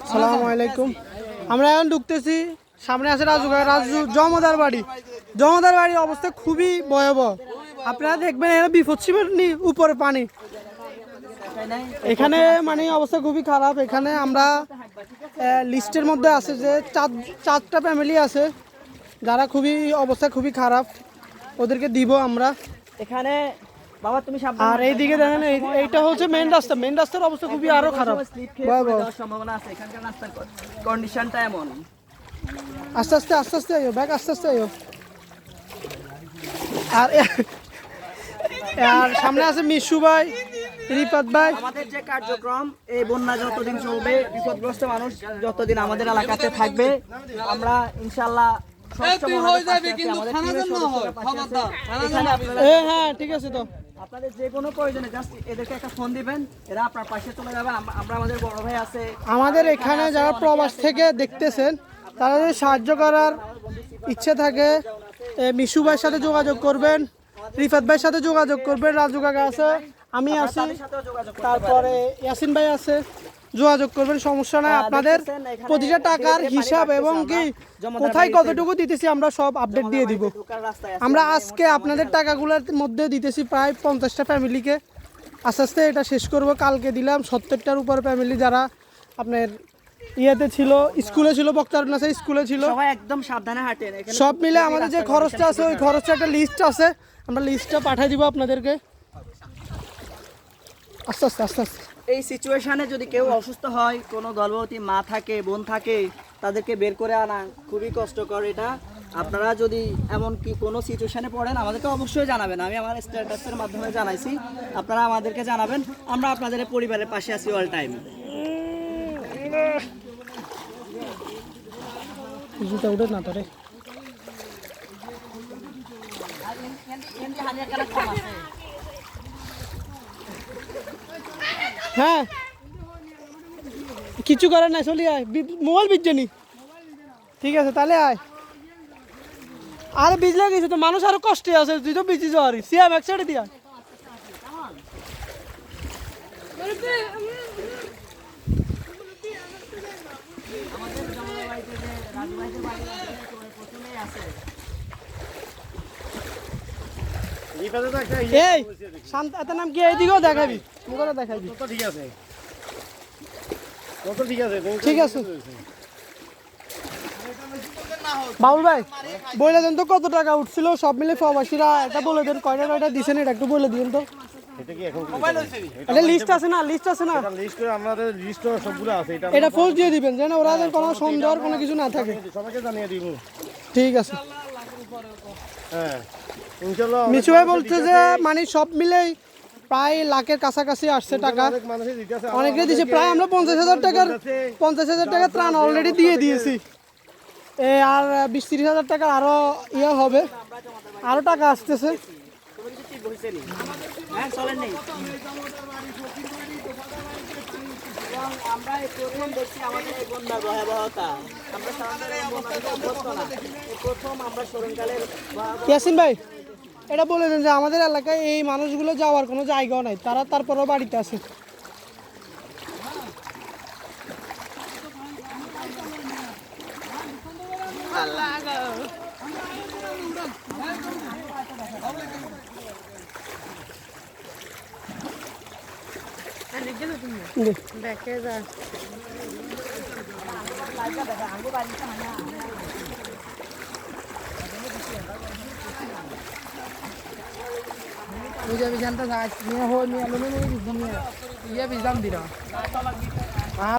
আসসালামু আলাইকুম। আমরা এখন ঢুকতেছি, সামনে আছে রাজু জমাদার বাড়ি। জমাদার বাড়ির অবস্থা খুবই ভয়াবহ। আপনারা দেখবেন এখানে বিপদ সীমার উপরে পানি। এখানে মানে অবস্থা খুবই খারাপ। এখানে আমরা লিস্টের মধ্যে আছে যে চারটা ফ্যামিলি আছে যারা খুবই অবস্থা খুবই খারাপ, ওদেরকে দিব আমরা এখানে। বাবা তুমি আর এইদিকে দেখেন, এইটা হচ্ছে মেইন রাস্তা। মেইন রাস্তার অবস্থা খুবই আরো খারাপ, সম্ভাবনা আছে। এখানকার রাস্তার কন্ডিশনটা এমন। আস্তে আস্তে আস্তে আস্তে আইও ব্যাগ, আস্তে আস্তে আইও। আর আর সামনে আছে মিশু ভাই, রিপাত ভাই। আমাদের যে কার্যক্রম, এই বন্যা যতদিন চলবে, বিপদগ্রস্ত মানুষ যতদিন আমাদের এলাকাতে থাকবে, আমরা ইনশাআল্লাহ হ্যাঁ ঠিক আছে। তো আপনাদের যে কোনো প্রয়োজনে জাস্ট এদেরকে একটা ফোন দিবেন, এরা আপনার পাশে চলে যাবে। আমরা আমাদের বড় ভাই আছে আমাদের এখানে, যারা প্রবাস থেকে দেখতেছেন, তারা যদি সাহায্য করার ইচ্ছে থাকে মিশু ভাইয়ের সাথে যোগাযোগ করবেন, রিফাত ভাইয়ের সাথে যোগাযোগ করবেন, রাজু কাকা আছে, আমি আছি, তারপরে ইয়াসিন ভাই আছে, যোগাযোগ করবেন, সমস্যা নাই। আপনাদের প্রতিটা টাকার হিসাব এবং কি কোথায় কতটুকু দিতেছি আমরা সব আপডেট দিয়ে দিব। আমরা আজকে আপনাদের টাকাগুলোর মধ্যে দিতেছি প্রায় 50টা ফ্যামিলিকে। আস্তে আস্তে এটা শেষ করব। কালকে দিলাম 70টার উপর ফ্যামিলি যারা আপনার ইয়েতে ছিল, স্কুলে ছিল, বক্তারনাসে স্কুলে ছিল। একদম সাবধানে হাঁটেন। সব মিলে আমাদের যে খরচটা আছে, ওই খরচটা একটা লিস্ট আছে, আমরা লিস্টটা পাঠিয়ে দিব আপনাদেরকে। আস্তে আস্তে আস্তে আস্তে এই সিচুয়েশনে যদি কেউ অসুস্থ হয়, কোনো গর্ভবতী মা থাকে, বোন থাকে, তাদেরকে বের করে আনা খুবই কষ্টকর। এটা আপনারা যদি এমন কি কোনো সিচুয়েশনে পড়েন, আমাদেরকে অবশ্যই জানাবেন। আমি আমার স্ট্যাটাসের মাধ্যমে জানাইছি, আপনারা আমাদেরকে জানাবেন। আমরা আপনাদের পরিবারের পাশে আছি অল টাইম। জুতা উঠে না তোরে। হ্যাঁ কিছু করার নাই, চলি আয়। মোবাইল বিজ্ঞানী ঠিক আছে, তাহলে আয়। আরে বিজলে গেছে তো, মানুষ আরো কষ্টে আছে, তুই তো বিজি যাওয়ারি। সিয়াম এক সাইডে দিয়া এই শান্ত, এত নাম কি? এইদিকেও দেখাবি, মুখে দেখাবি। ঠিক আছে, ঠিক আছে। বাবুল ভাই বলে দেন তো কত টাকা উঠছিল সব মিলে প্রবাসীরা? এটা বলে দেন, কয়টা কয়টা দিছেন, এটা একটু বলে দিন তো। এটা লিস্ট আছে না? লিস্ট আছে না? লিস্ট আমাদের লিস্ট সবগুলো আছে। এটা ফোর্স দিয়ে দিবেন যেন ওরা কোনো সন্দেহের কোনো কিছু না থাকে। সবাইকে জানিয়ে দিব। ঠিক আছে। হ্যাঁ ইনশাআল্লাহ। মিশু ভাই বলছে যে মানে সব মিলেই প্রায় লাখের কাছাকাছি আসছে টাকা, অনেকে দিয়েছে। প্রায় আমরা 50,000 টাকার ত্রাণ অলরেডি দিয়ে দিয়েছি। আর 20-30,000 টাকার আরো ইয়ে হবে, আরো টাকা আসতেছে। ইয়াসিন ভাই এটা বলে দেন যে আমাদের এলাকায় এই মানুষগুলো যাওয়ার কোনো জায়গাও নাই, তারা তারপরেও বাড়িতে আছে। দেখে যা bisa bisa entah saat ni ho ni alumni ni bisa ni ia bisa ambil